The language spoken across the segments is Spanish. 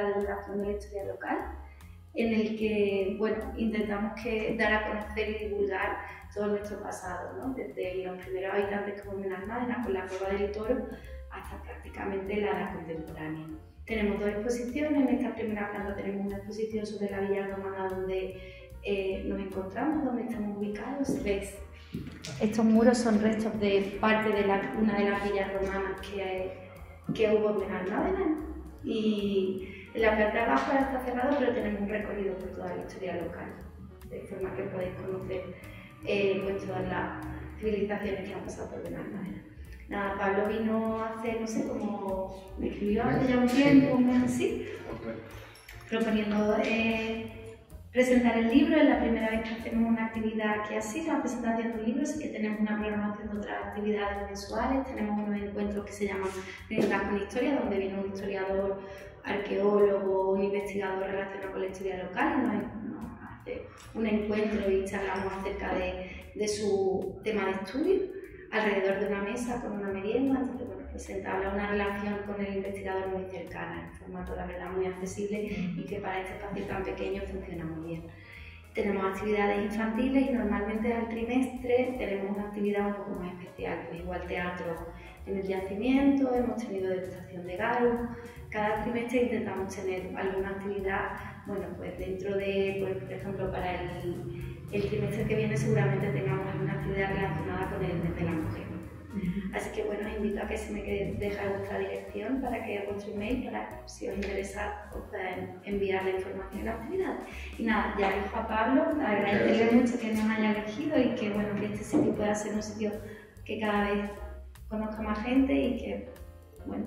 la divulgación de la historia local, en el que intentamos dar a conocer y divulgar todo nuestro pasado, ¿no? Desde los primeros habitantes que hubo en Almádena con la cueva del Toro hasta prácticamente la edad contemporánea. Tenemos 2 exposiciones. En esta primera planta tenemos una exposición sobre la villa romana donde nos encontramos, donde estamos ubicados. ¿Veis? Estos muros son restos de parte de una de las villas romanas que hubo en Almádena. Y en la planta de abajo ahora está cerrado, pero tenemos un recorrido por toda la historia local, de forma que podéis conocer todas las civilizaciones que han pasado por Almádena. Nada, Pablo vino hace, no sé, como me escribió hace ya un tiempo, un mes así, proponiendo presentar el libro. Es la primera vez que hacemos una actividad que así, la presentación de un libro, así que tenemos una programación de otras actividades mensuales. Tenemos unos encuentros que se llaman Ventas con Historia, donde viene un historiador, arqueólogo, un investigador relacionado con la historia local y nos hace un encuentro y charlamos acerca de su tema de estudio, alrededor de una mesa con una merienda. Entonces, pues se entabla una relación con el investigador muy cercana, en formato, la verdad, muy accesible y que para este espacio tan pequeño funciona muy bien. Tenemos actividades infantiles y normalmente al trimestre tenemos una actividad un poco más especial, pues igual teatro en el yacimiento, hemos tenido degustación de galo. Cada trimestre intentamos tener alguna actividad, pues dentro de, por ejemplo, para el trimestre que viene seguramente tengamos alguna actividad relacionada con el mes de la mujer. Así que os invito a que se me deje vuestra dirección para que vuestro email, para si os interesa, os puedan enviar la información de la actividad. Y nada, ya dejo a Pablo, agradecerle mucho que nos haya elegido y que este sitio pueda ser un sitio que cada vez conozca más gente y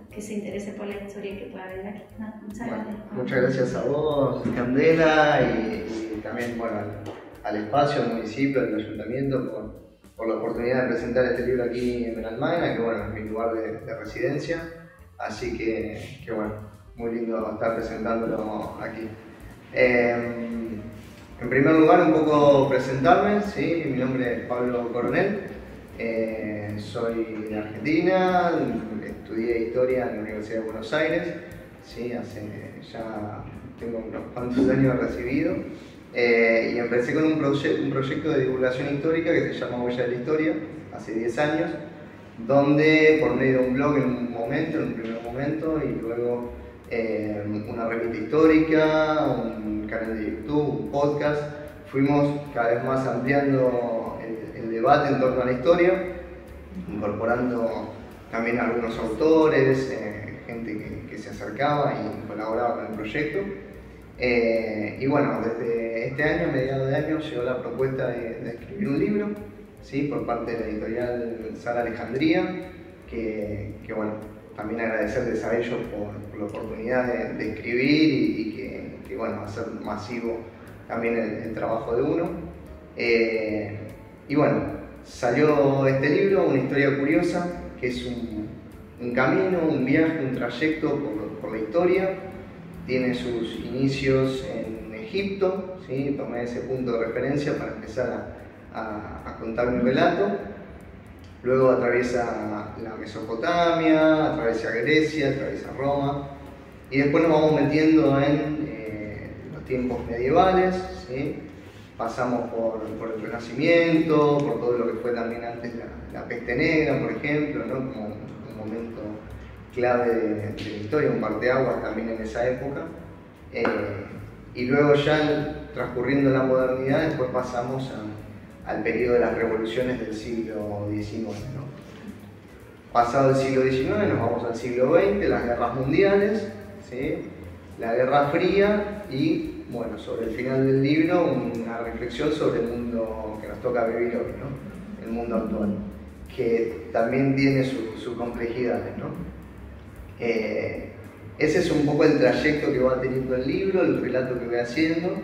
que se interese por la historia y que pueda venir aquí. Nada, muchas gracias. Muchas gracias a vos, Candela, y también al espacio, al municipio, al ayuntamiento por la oportunidad de presentar este libro aquí en Benalmádena, que es mi lugar de residencia. Así que muy lindo estar presentándolo aquí. En primer lugar, un poco presentarme, ¿sí? Mi nombre es Pablo Coronel, soy de Argentina, estudié Historia en la Universidad de Buenos Aires, ¿sí? Tengo unos cuantos años recibido, y empecé con un proyecto de divulgación histórica que se llama Huella de la Historia, hace 10 años, donde por medio de un blog en un primer momento, y luego una revista histórica, un canal de YouTube, un podcast, fuimos cada vez más ampliando el debate en torno a la historia, incorporando también a algunos autores, gente que se acercaba y colaboraba con el proyecto. Y desde este año, mediados de año, llegó la propuesta de escribir un libro, ¿sí? Por parte de la editorial Sala Alejandría, que también agradecerles a ellos por la oportunidad de escribir y que hacer masivo también el trabajo de uno. Salió este libro, Una historia curiosa, que es un camino, un viaje, un trayecto por la historia. Tiene sus inicios en Egipto, ¿sí? Tomé ese punto de referencia para empezar a contar mi relato. Luego atraviesa la Mesopotamia, atraviesa Grecia, atraviesa Roma, y después nos vamos metiendo en los tiempos medievales, ¿sí? Pasamos por el Renacimiento, por todo lo que fue también antes la peste negra, por ejemplo, ¿no? Como un momento clave de la historia, un parteaguas también en esa época. Y luego ya transcurriendo la modernidad, después pasamos al periodo de las revoluciones del siglo XIX, ¿no? Pasado el siglo XIX nos vamos al siglo XX, las guerras mundiales, ¿sí? La Guerra Fría y, sobre el final del libro, una reflexión sobre el mundo que nos toca vivir hoy, ¿no? El mundo actual, que también tiene sus complejidades, ¿no? Ese es un poco el trayecto que va teniendo el libro, el relato que voy haciendo,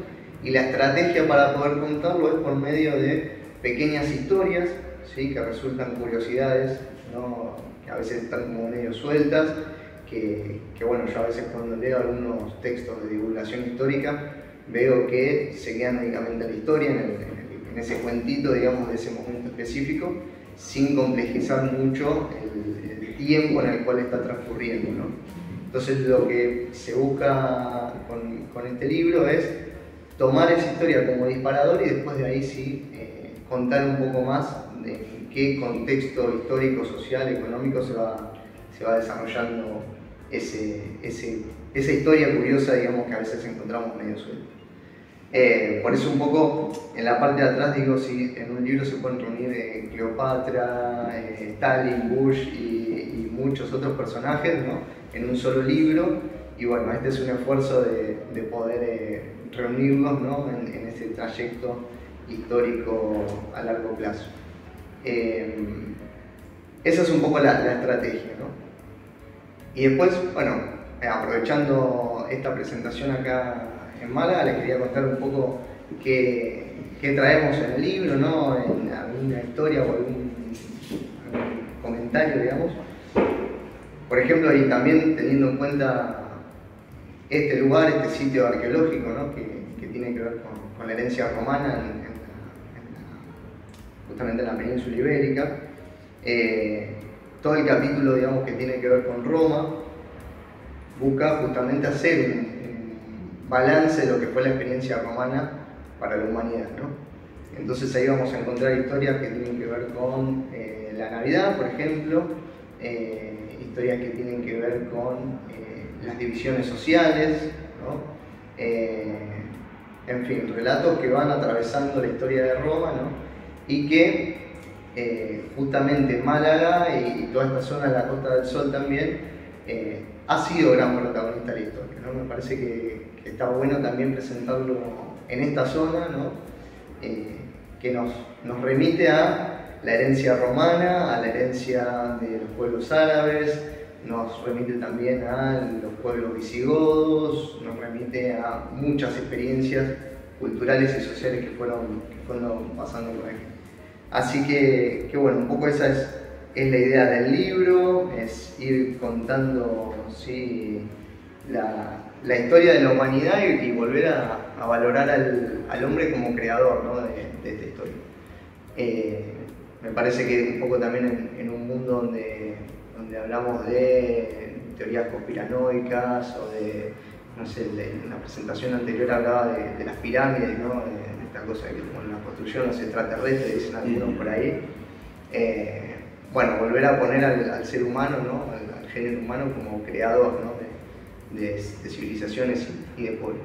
y la estrategia para poder contarlo es por medio de pequeñas historias, ¿sí? Que resultan curiosidades, ¿no? Que a veces están como medio sueltas, que yo a veces cuando leo algunos textos de divulgación histórica veo que se quedan únicamente en la historia, en ese cuentito, digamos, de ese momento específico, sin complejizar mucho el tiempo en el cual está transcurriendo, ¿no? Entonces lo que se busca con este libro es tomar esa historia como disparador y después de ahí sí contar un poco más de en qué contexto histórico, social, económico se va desarrollando esa historia curiosa, digamos, que a veces encontramos medio suelta. Por eso un poco en la parte de atrás digo, si en un libro se pueden reunir Cleopatra, Stalin, Bush y muchos otros personajes, ¿no?, en un solo libro, y bueno, este es un esfuerzo de poder reunirlos, ¿no?, en ese trayecto histórico a largo plazo. Esa es un poco la estrategia, ¿no? Y después, bueno, aprovechando esta presentación acá en Málaga, les quería contar un poco qué traemos en el libro, ¿no?, en alguna historia o algún comentario, digamos. Por ejemplo, y también teniendo en cuenta este lugar, este sitio arqueológico, ¿no?, que tiene que ver con la herencia romana justamente en la península ibérica. Todo el capítulo, digamos, que tiene que ver con Roma busca justamente hacer un balance de lo que fue la experiencia romana para la humanidad, ¿no? Entonces ahí vamos a encontrar historias que tienen que ver con la Navidad, por ejemplo, historias que tienen que ver con las divisiones sociales, ¿no? En fin, relatos que van atravesando la historia de Roma, ¿no?, y que justamente Málaga y toda esta zona de la Costa del Sol también ha sido gran protagonista de la historia, ¿no? Me parece que está bueno también presentarlo en esta zona, ¿no?, que nos remite a la herencia romana, a la herencia de los pueblos árabes, nos remite también a los pueblos visigodos, nos remite a muchas experiencias culturales y sociales que fueron pasando por aquí. Así que bueno, un poco esa es la idea del libro, es ir contando, sí, la historia de la humanidad y volver a valorar al hombre como creador, ¿no?, de esta historia. Me parece que un poco también en un mundo donde hablamos de teorías conspiranoicas o de, no sé, en la presentación anterior hablaba de las pirámides, ¿no?, de esta cosa que con la construcción los extraterrestres, dicen algunos por ahí. Bueno, volver a poner al ser humano, ¿no?, al género humano como creador, ¿no?, de civilizaciones y de pueblos.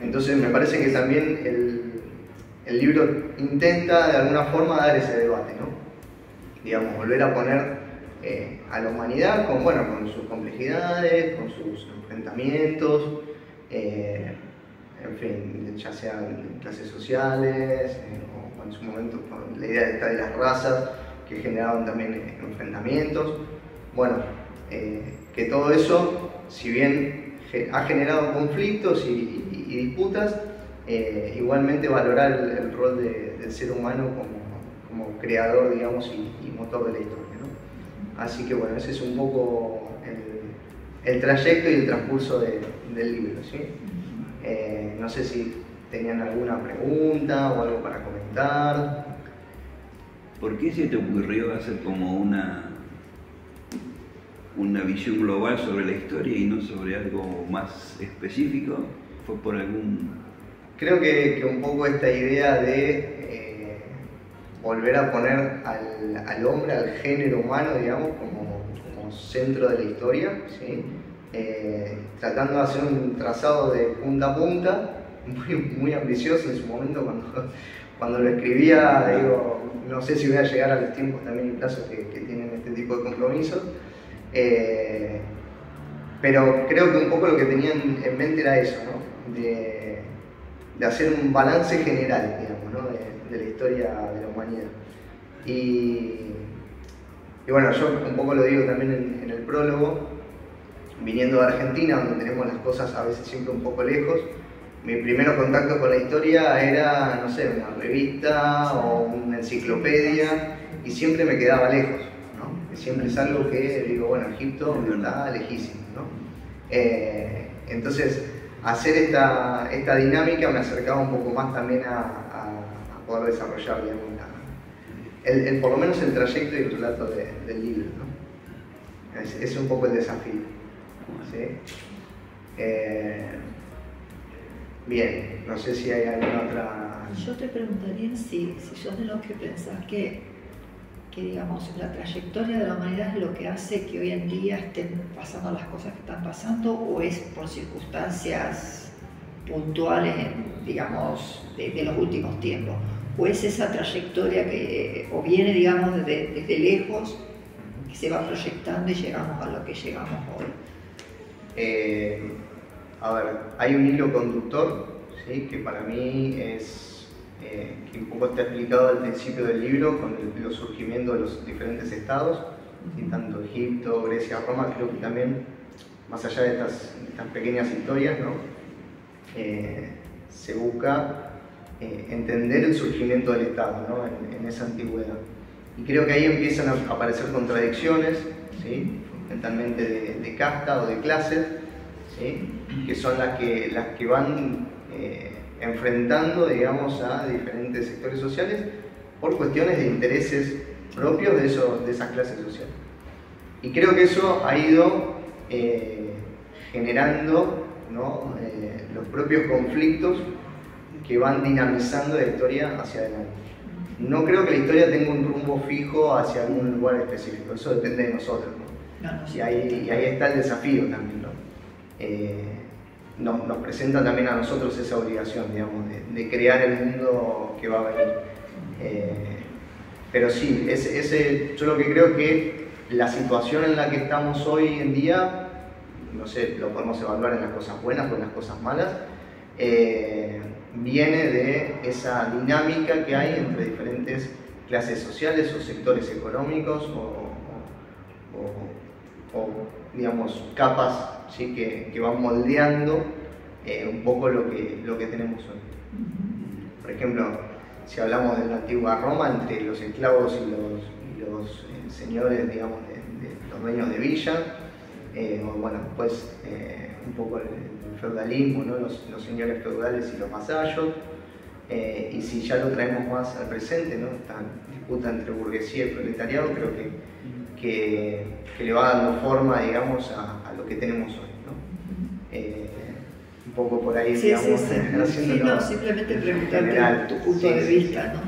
Entonces me parece que también el libro intenta de alguna forma dar ese debate, ¿no? Digamos, volver a poner a la humanidad con sus complejidades, con sus enfrentamientos, en fin, ya sean clases sociales, o en su momento con la idea de las razas que generaban también enfrentamientos. Bueno, que todo eso, si bien ha generado conflictos y disputas, igualmente valorar el rol del ser humano como creador, digamos, y motor de la historia, ¿no? Así que bueno, ese es un poco el trayecto y el transcurso del libro, ¿sí? No sé si tenían alguna pregunta o algo para comentar. ¿Por qué se te ocurrió hacer como una visión global sobre la historia y no sobre algo más específico? ¿Fue por algún...? Creo que un poco esta idea de volver a poner al hombre, al género humano, digamos, como centro de la historia, ¿sí? Tratando de hacer un trazado de punta a punta, muy ambicioso en su momento cuando lo escribía, digo, no sé si voy a llegar a los tiempos también y plazos que tienen este tipo de compromisos, pero creo que un poco lo que tenían en mente era eso, ¿no? De hacer un balance general, digamos, ¿no?, de la historia de la humanidad. Y bueno, yo un poco lo digo también en el prólogo, viniendo de Argentina, donde tenemos las cosas a veces siempre un poco lejos, mi primer contacto con la historia era, no sé, una revista o una enciclopedia, y siempre me quedaba lejos, ¿no? Que siempre es algo que digo, bueno, Egipto está lejísimo, ¿no? Entonces, hacer esta dinámica me acercaba un poco más también a poder desarrollar, digamos, por lo menos el trayecto y el relato del libro, ¿no? Es un poco el desafío. ¿sí? Bien, no sé si hay alguna otra... Yo te preguntaría si sos de los que pensás que digamos, la trayectoria de la humanidad es lo que hace que hoy en día estén pasando las cosas que están pasando, o es por circunstancias puntuales, digamos, de los últimos tiempos, o es esa trayectoria que o viene, digamos, desde lejos, que se va proyectando y llegamos a lo que llegamos hoy. A ver, hay un hilo conductor, ¿sí? Que para mí es que un poco está explicado al principio del libro con el surgimiento de los diferentes estados, ¿sí? Tanto Egipto, Grecia, Roma. Creo que también, más allá de estas pequeñas historias, ¿no? Se busca entender el surgimiento del Estado, ¿no? en esa antigüedad. Y creo que ahí empiezan a aparecer contradicciones, ¿sí? Fundamentalmente de casta o de clases, ¿sí? Que son las que van enfrentando, digamos, a diferentes sectores sociales por cuestiones de intereses propios de esas clases sociales. Y creo que eso ha ido generando, ¿no? Los propios conflictos que van dinamizando la historia hacia adelante. No creo que la historia tenga un rumbo fijo hacia algún lugar específico, eso depende de nosotros, ¿no? Y ahí está el desafío también, ¿no? Nos presenta también a nosotros esa obligación, digamos, de crear el mundo que va a venir. Pero sí, yo lo que creo que la situación en la que estamos hoy en día, no sé, lo podemos evaluar en las cosas buenas o en las cosas malas, viene de esa dinámica que hay entre diferentes clases sociales o sectores económicos o digamos, capas, ¿sí? que van moldeando un poco lo que tenemos hoy. Por ejemplo, si hablamos de la antigua Roma, entre los esclavos y los señores, digamos, de los dueños de villa, o bueno, pues un poco el feudalismo, ¿no? Los señores feudales y los vasallos, y si ya lo traemos más al presente, ¿no? Esta disputa entre burguesía y proletariado, creo que le va dando forma, digamos, a lo que tenemos hoy, ¿no? Un poco por ahí, sí, digamos, sí, no, simplemente preguntarte tu punto de vista, ¿no?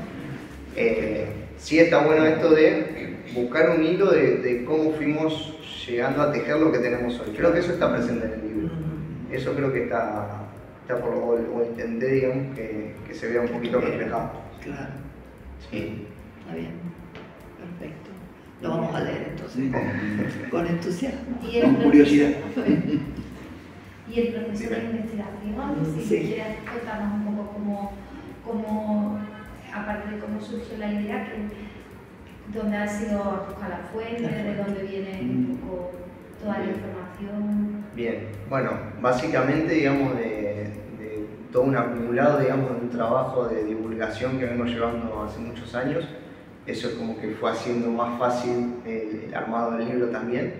Sí está bueno esto de buscar un hilo de cómo fuimos llegando a tejer lo que tenemos hoy. Creo que eso está presente en el libro. Eso creo que está por o entender, digamos, que se vea un poquito reflejado. Claro. Sí. Está bien. Perfecto. Lo vamos a leer entonces con entusiasmo. Con curiosidad. Y el proceso de investigación, si quieres contarnos un poco cómo, aparte de cómo surgió la idea, dónde ha sido a buscar la fuente, de dónde viene un poco toda la información. Bien, bueno, básicamente, digamos, de todo un acumulado, digamos, de un trabajo de divulgación que vengo llevando hace muchos años. Eso como que fue haciendo más fácil el armado del libro también.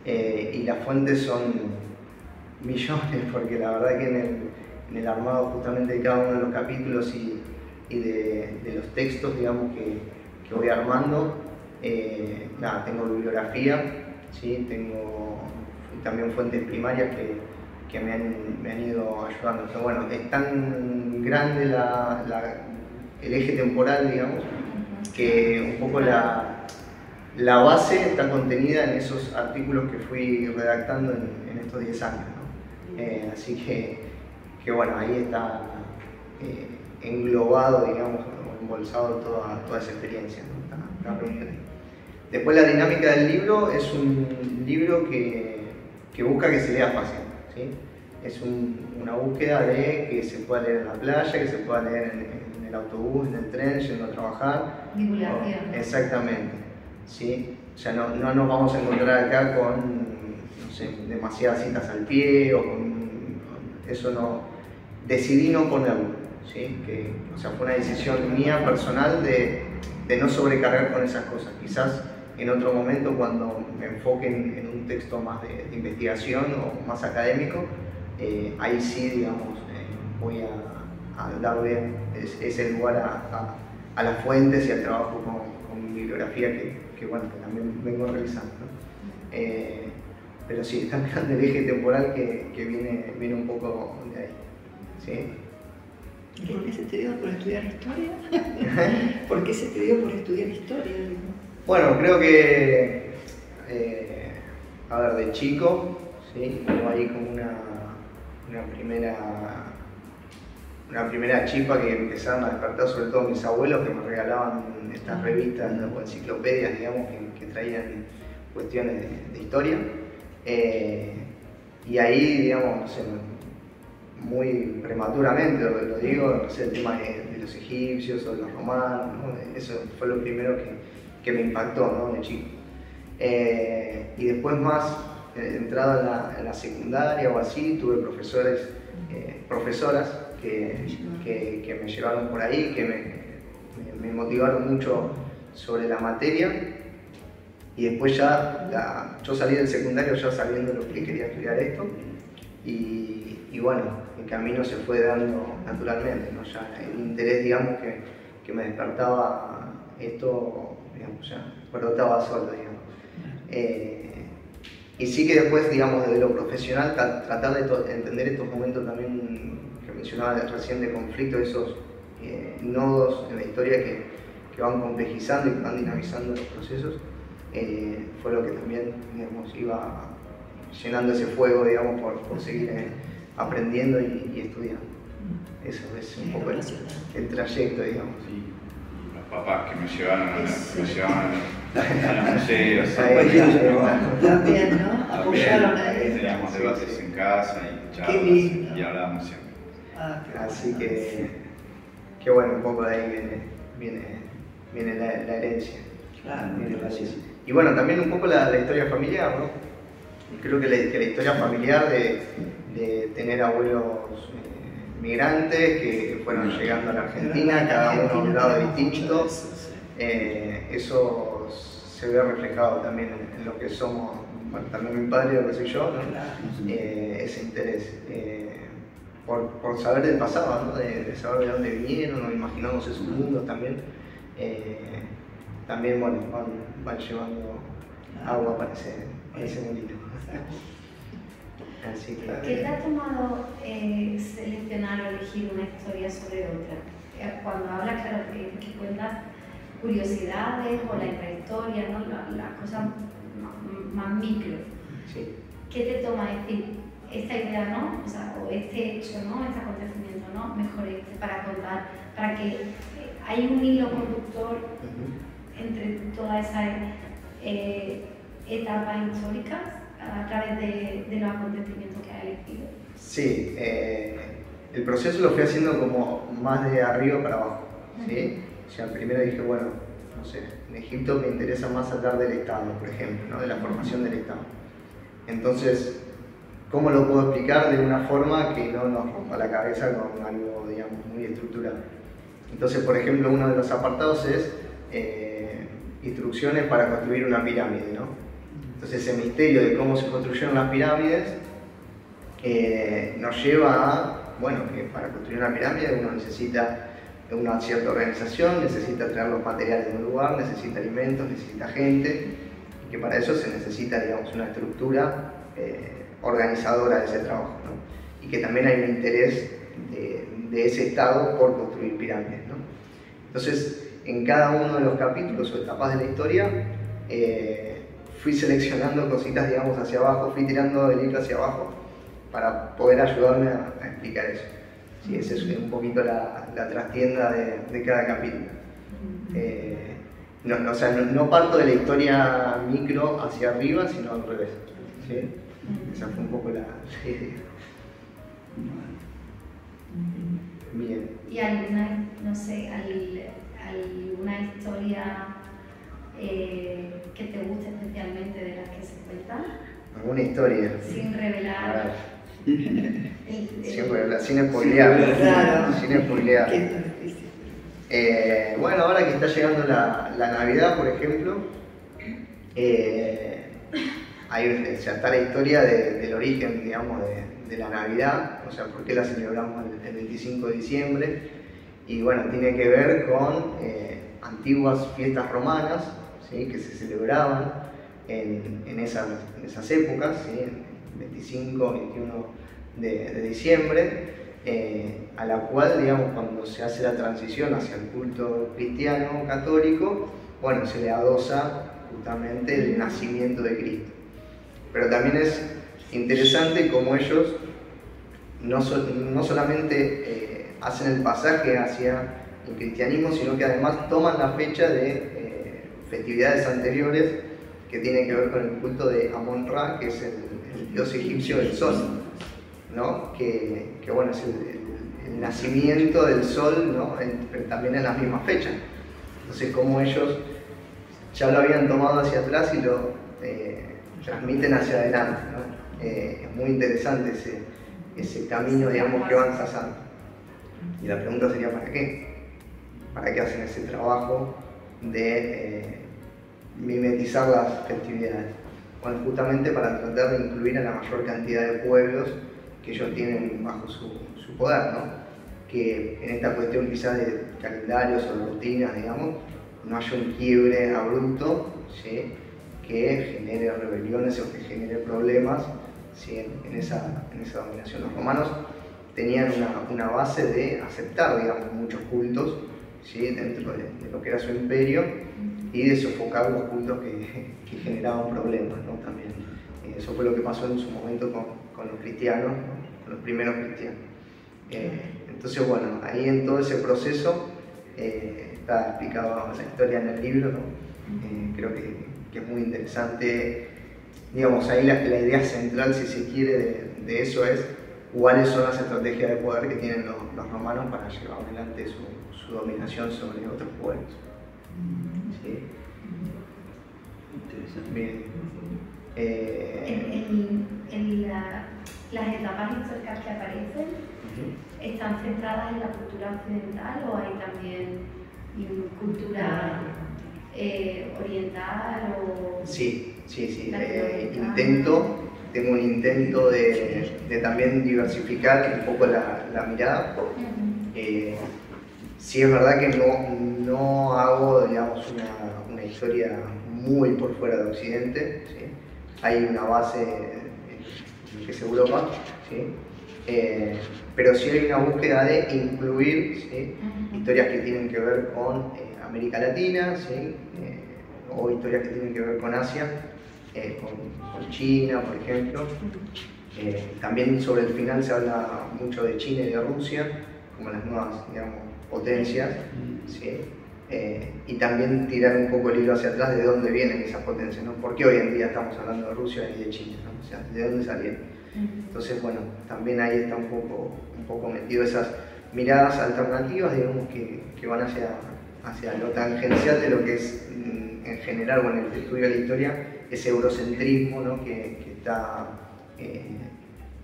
Y las fuentes son millones, porque la verdad que en el armado justamente de cada uno de los capítulos y de los textos, digamos, que voy armando, nada, tengo bibliografía, ¿sí? Tengo también fuentes primarias que me han ido ayudando. Pero bueno, es tan grande el eje temporal, digamos, que un poco la base está contenida en esos artículos que fui redactando en estos 10 años, ¿no? Así que bueno, ahí está englobado, digamos, embolsado toda esa experiencia, ¿no? Está reunida ahí. Después la dinámica del libro es un libro que busca que se lea fácil, ¿sí? Es una búsqueda de que se pueda leer en la playa, que se pueda leer en el autobús, en el tren, yendo a trabajar. Divulgación. Exactamente, ¿sí? O sea, no nos vamos a encontrar acá con, no sé, demasiadas citas al pie o con eso no. Decidí no ponerlo, ¿sí? O sea, fue una decisión mía personal de no sobrecargar con esas cosas. Quizás en otro momento, cuando me enfoque en un texto más de investigación o más académico, ahí sí, digamos, voy a darle ese lugar a las fuentes y al trabajo con bibliografía que bueno, que también vengo realizando, ¿no? pero sí, está mirando el eje temporal que viene un poco de ahí. ¿Sí? ¿Por qué se te dio por estudiar historia? ¿Por qué se te dio por estudiar historia? Bueno, creo que, a ver, de chico, ¿sí? Hubo ahí como una primera chispa que empezaron a despertar, sobre todo mis abuelos, que me regalaban estas revistas o enciclopedias, digamos, que traían cuestiones de historia. Y ahí, digamos, no sé, muy prematuramente lo digo, no sé, el tema de los egipcios o de los romanos, ¿no? Eso fue lo primero que me impactó, ¿no? De chico. Y después más, entrado en la secundaria o así, tuve profesoras que me llevaron por ahí, que me motivaron mucho sobre la materia. Y después ya, yo salí del secundario ya sabiendo lo que quería estudiar esto. Y bueno, el camino se fue dando naturalmente, ¿no? Ya el interés, digamos, que me despertaba esto, digamos, ya brotaba solo, digamos. Y sí que después, digamos, desde lo profesional, tratar de entender estos momentos también que mencionaba recién de conflicto, esos nodos en la historia que van complejizando y que van dinamizando los procesos, fue lo que también, digamos, iba llenando ese fuego, digamos, por seguir aprendiendo y estudiando. Eso es un poco el trayecto, digamos. Sí. Los papás que me llevaron a los museos. También, ¿no? Apoyaron ahí. Teníamos debates en casa y charlas y hablábamos siempre. Así que bueno, un poco de ahí viene la herencia. Claro. Y bueno, también un poco la historia familiar, ¿no? Creo que la historia familiar de tener abuelos migrantes que fueron llegando a la Argentina, cada uno a un lado distinto, eso se ve reflejado también en lo que somos, bueno, también mi padre, lo que soy yo, ¿no? Ese interés por saber del pasado, ¿no? De saber de dónde vinieron, o imaginarnos esos mundos también. También, bueno, van llevando agua para ese molino. Así que, ¿qué te ha tomado seleccionar o elegir una historia sobre otra? Cuando hablas, claro, que cuentas curiosidades o la intrahistoria, ¿no? Las cosas más micro. sí. ¿Qué te toma decir esta idea, ¿no? O sea, o este hecho, ¿no? Este acontecimiento, ¿no? Mejor para contar, para que hay un hilo conductor entre todas esas etapas históricas a través de los acontecimientos que has elegido? Sí, el proceso lo fui haciendo como más de arriba para abajo, ¿sí? O sea, primero dije, bueno, no sé, en Egipto me interesa más hablar del Estado, por ejemplo, ¿no? De la formación del Estado. Entonces, ¿cómo lo puedo explicar de una forma que no nos rompa la cabeza con algo, digamos, muy estructurado? Entonces, por ejemplo, uno de los apartados es instrucciones para construir una pirámide, ¿no? Entonces, ese misterio de cómo se construyeron las pirámides nos lleva a, bueno, que para construir una pirámide uno necesita una cierta organización, necesita traer los materiales de un lugar, necesita alimentos, necesita gente, y que para eso se necesita, digamos, una estructura organizadora de ese trabajo, ¿no? Y que también hay un interés de ese Estado por construir pirámides, ¿no? Entonces, en cada uno de los capítulos o etapas de la historia, fui seleccionando cositas, digamos, hacia abajo, fui tirando del libro hacia abajo para poder ayudarme a explicar eso. Sí, esa es un poquito la trastienda de cada capítulo. O sea, no parto de la historia micro hacia arriba, sino al revés. ¿Sí? Esa fue un poco la idea. Bien. ¿Y alguna, no sé, alguna historia que te guste especialmente de las que se cuentan? ¿Alguna historia? Sin revelar. Sin revelar, sin spoilear. Claro. Sin spoilear. Qué difícil. Bueno, ahora que está llegando la Navidad, por ejemplo, está la historia del origen, digamos, de la Navidad, o sea, por qué la celebramos el 25 de diciembre, y bueno, tiene que ver con antiguas fiestas romanas, ¿sí? Que se celebraban en esas épocas, ¿sí? El 25, 21 de diciembre, a la cual, digamos, cuando se hace la transición hacia el culto cristiano católico, bueno, se le adosa justamente el nacimiento de Cristo. Pero también es interesante cómo ellos no solamente hacen el pasaje hacia el cristianismo, sino que además toman la fecha de festividades anteriores que tienen que ver con el culto de Amon-Ra, que es el dios egipcio del sol, ¿no? Que bueno, es el nacimiento del sol, ¿no? Pero también en las mismas fechas. Entonces, como ellos ya lo habían tomado hacia atrás y lo transmiten hacia adelante, ¿no? Es muy interesante ese camino, digamos, que van trazando. Y la pregunta sería, ¿para qué? ¿Para qué hacen ese trabajo de mimetizar las festividades? Bueno, justamente para tratar de incluir a la mayor cantidad de pueblos que ellos tienen bajo su poder, ¿no? Que en esta cuestión quizás de calendarios o de rutinas, digamos, no haya un quiebre abrupto, ¿sí? Que genere rebeliones o que genere problemas, ¿sí? en esa dominación. Los romanos tenían una base de aceptar, digamos, muchos cultos, ¿sí? Dentro de lo que era su imperio, y de sofocar los cultos que generaban problemas, ¿no? También. Eso fue lo que pasó en su momento con los cristianos, ¿no? Con los primeros cristianos. Entonces, bueno, ahí en todo ese proceso está explicada la historia en el libro, ¿no? Creo que es muy interesante. Digamos, ahí la idea central, si se quiere, de eso es cuáles son las estrategias de poder que tienen los romanos para llevar adelante su dominación sobre otros pueblos. ¿Sí? Interesante. Bien. Las etapas históricas que aparecen, ¿están centradas en la cultura occidental o hay también cultura oriental? Sí. Tengo un intento de también diversificar un poco la mirada. Sí es verdad que no hago, digamos, una historia muy por fuera de Occidente, ¿sí? Hay una base en lo que es Europa, ¿sí? Pero sí hay una búsqueda de incluir, ¿sí? Historias que tienen que ver con América Latina, ¿sí? O historias que tienen que ver con Asia, con China, por ejemplo. También sobre el final se habla mucho de China y de Rusia, como las nuevas, digamos, potencias, ¿sí? Y también tirar un poco el hilo hacia atrás de dónde vienen esas potencias, ¿no? ¿Por qué hoy en día estamos hablando de Rusia y de China, ¿no? O sea, ¿de dónde salieron? Entonces, bueno, también ahí está un poco metido esas miradas alternativas, digamos, que van hacia lo tangencial de lo que es, en general, bueno, en el estudio de la historia, ese eurocentrismo, ¿no? que está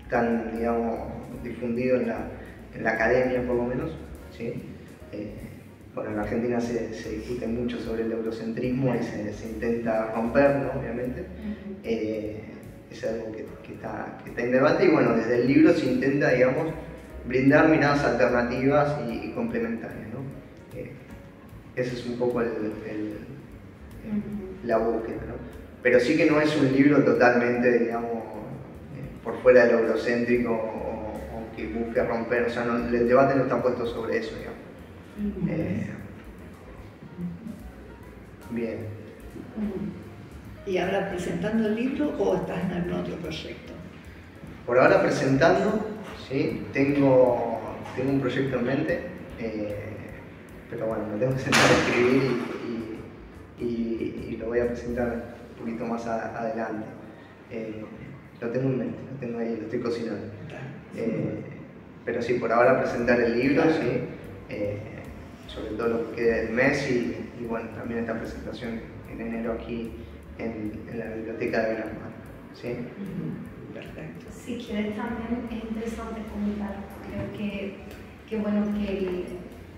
tan, digamos, difundido en la academia, por lo menos, ¿sí? Bueno, en Argentina se discute mucho sobre el eurocentrismo y se intenta romper, ¿no? Obviamente. Es algo que está en debate, y bueno, desde el libro se intenta, digamos, brindar miradas alternativas y complementarias, ¿no? Ese es un poco la búsqueda, ¿no? Pero sí que no es un libro totalmente, digamos, por fuera de lo eurocéntrico o que busque romper, o sea, el debate no está puesto sobre eso, digamos. Bien. ¿Y ahora presentando el libro o estás en algún otro proyecto? Por ahora presentando, ¿sí? Tengo un proyecto en mente, pero bueno, me tengo que sentar a escribir y lo voy a presentar un poquito más adelante. Lo tengo en mente, lo tengo ahí, lo estoy cocinando. Pero sí, por ahora presentar el libro, ¿sí? Sobre todo lo que queda del mes y bueno, también esta presentación en enero aquí en la biblioteca de Benalmádena, ¿sí? Perfecto. Si quieres también es interesante comentar, creo que bueno,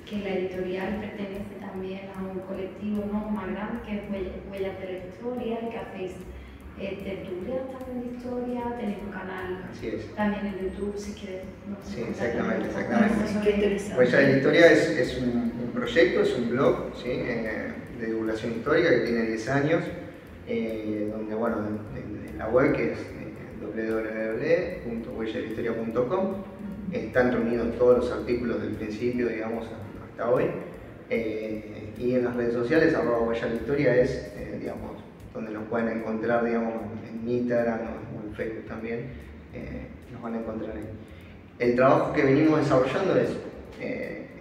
que la editorial pertenece también a un colectivo, ¿no? Más grande, que es Huellas de la Historia, que hacéis tertulias también de historia, tenéis un canal también en YouTube, si quieres. No sé, sí, exactamente. Qué interesante. Huellas de la Historia es un proyecto, es un blog, ¿sí? De divulgación histórica que tiene 10 años. donde, bueno, en la web, que es www.huellalahistoria.com, están reunidos todos los artículos del principio, digamos, hasta hoy. Y en las redes sociales, @huellalahistoria es, digamos, donde nos pueden encontrar, digamos, en Instagram o en Facebook también, nos van a encontrar ahí. El trabajo que venimos desarrollando es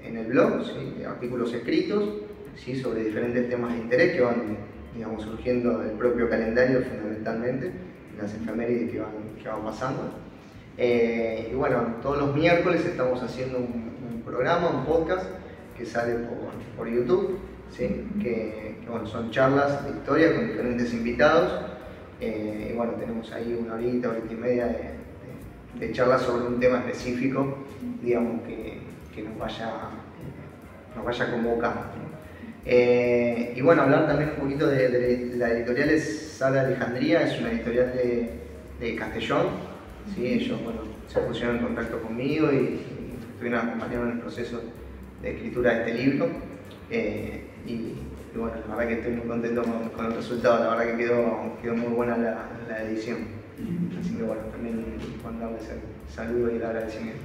en el blog, ¿sí? Artículos escritos, ¿sí? Sobre diferentes temas de interés que van, digamos, surgiendo del propio calendario fundamentalmente, las efemérides que van pasando. Y bueno, todos los miércoles estamos haciendo un programa, un podcast que sale por YouTube, ¿sí? que bueno, son charlas de historia con diferentes invitados. Y bueno, tenemos ahí una horita y media de charlas sobre un tema específico, digamos, que nos vaya convocando. Y bueno, hablar también un poquito de la editorial es Sala Alejandría, es una editorial de Castellón, ¿sí? Ellos, bueno, se pusieron en contacto conmigo y estuvieron acompañando en el proceso de escritura de este libro. Y bueno, la verdad que estoy muy contento con el resultado, la verdad que quedó muy buena la edición. Así que bueno, también mandarles el saludo y el agradecimiento.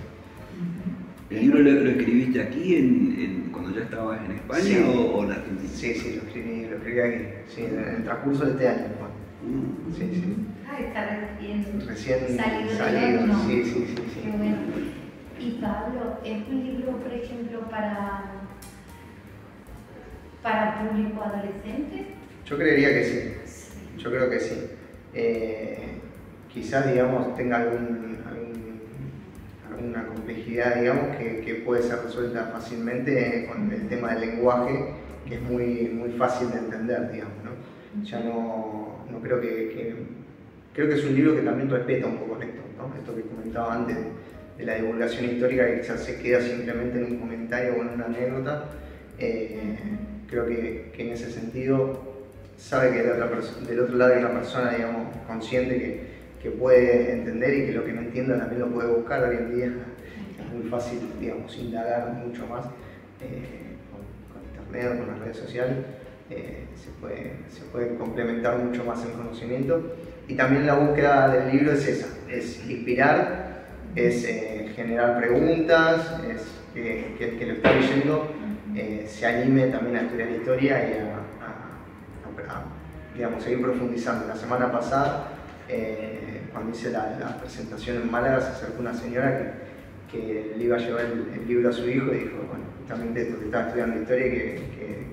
¿El libro lo escribiste aquí cuando ya estabas en España, sí, o en Argentina? Sí, lo escribí aquí, sí, en el transcurso de este año. Sí. Está recién salido. Sí. Qué bueno. Y Pablo, ¿es un libro, por ejemplo, para público adolescente? Yo creería que sí. Yo creo que sí. Quizás, digamos, tenga alguna complejidad, digamos, que puede ser resuelta fácilmente con el tema del lenguaje, que es muy fácil de entender, digamos, ¿no? Ya no creo creo que es un libro que también respeta un poco esto, ¿no? Esto que comentaba antes de la divulgación histórica, que quizás se queda simplemente en un comentario o en una anécdota. Creo que en ese sentido sabe que del otro lado hay una persona, digamos, consciente que puede entender, y que lo que no entienda también lo puede buscar. Hoy en día es muy fácil, digamos, indagar mucho más con internet o con las redes sociales. Se puede complementar mucho más el conocimiento, y también la búsqueda del libro es esa, es inspirar, es generar preguntas, es que el que lo está leyendo se anime también a estudiar historia y a digamos, seguir profundizando. La semana pasada, cuando hice la presentación en Málaga, se acercó una señora que le iba a llevar el libro a su hijo y dijo, bueno, justamente esto, que estaba estudiando historia y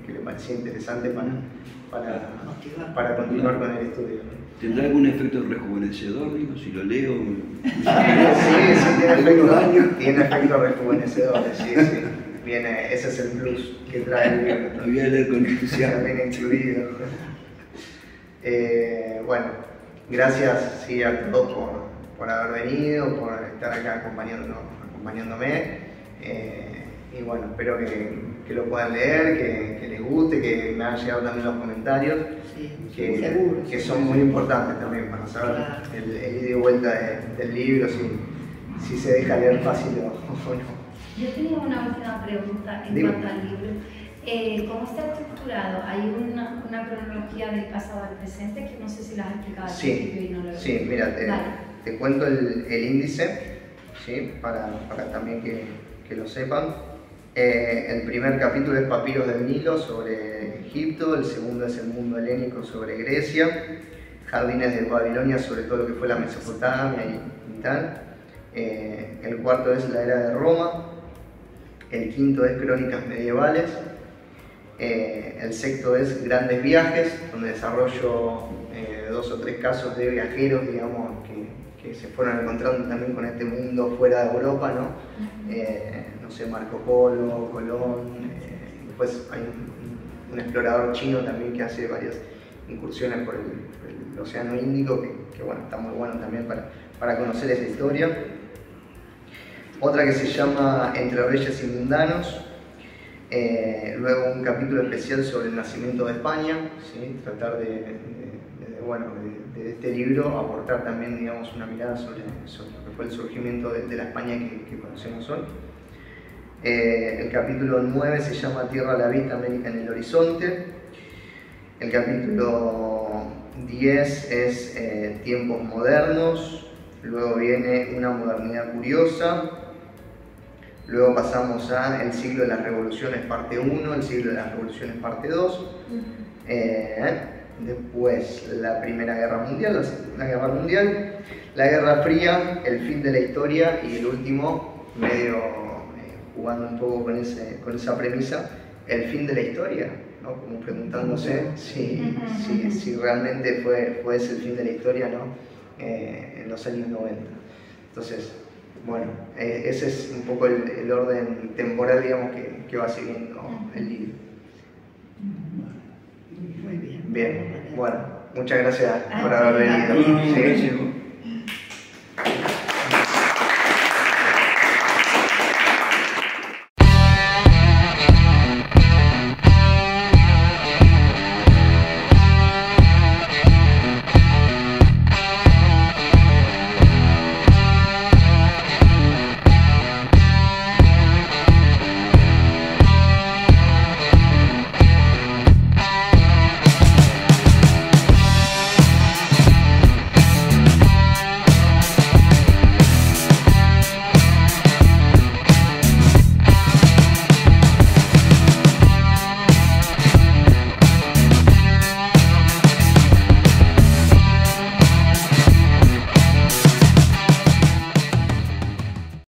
que le parecía interesante para continuar con el estudio. ¿Tendrá algún efecto rejuvenecedor, digo, si lo leo? Sí, tiene efecto rejuvenecedor, sí. Ese es el plus que trae el libro. Lo voy a leer con entusiasmo. Bien incluido. Bueno, gracias, sí, a todos por haber venido, por estar acá acompañándome. Y bueno, espero que lo puedan leer, que les guste, que me hayan llegado también los comentarios, que son muy importantes también para saber el ida y vuelta del libro, si se deja leer fácil o no. Yo tenía una última pregunta en cuanto al libro. ¿Cómo está estructurado? ¿Hay una cronología del pasado al presente que no sé si la has explicado al principio y no lo he visto? Sí, mira, te cuento el índice, ¿sí? para también que lo sepan. El primer capítulo es Papiros del Nilo, sobre Egipto. El segundo es El mundo helénico, sobre Grecia. Jardines de Babilonia, sobre todo lo que fue la Mesopotamia y tal. El cuarto es La era de Roma. El quinto es Crónicas medievales. El sexto es Grandes viajes, donde desarrollo 2 o 3 casos de viajeros, digamos, que se fueron encontrando también con este mundo fuera de Europa, ¿no? No sé, Marco Polo, Colón. Después hay un explorador chino también que hace varias incursiones por el Océano Índico, que bueno, está muy bueno también para conocer esa historia. Otra que se llama Entre Reyes y Mundanos. Luego un capítulo especial sobre el nacimiento de España, ¿sí? Tratar de este libro aportar también, digamos, una mirada sobre lo que fue el surgimiento de la España que conocemos hoy. El capítulo 9 se llama Tierra a la vista, América en el horizonte. El capítulo 10 es tiempos modernos, luego viene una modernidad curiosa, luego pasamos a el siglo de las revoluciones parte 1, el siglo de las revoluciones parte 2, después la Primera Guerra Mundial, la Segunda Guerra Mundial, la Guerra Fría, el fin de la historia y el último, medio jugando un poco con esa premisa, el fin de la historia, ¿no? Como preguntándose si realmente fue ese el fin de la historia, ¿no? En los años 90. Entonces, bueno, ese es un poco el orden temporal, digamos, que va siguiendo el libro. Muy bien. Bien, bueno, muchas gracias por haber venido. No, Sí. gracias.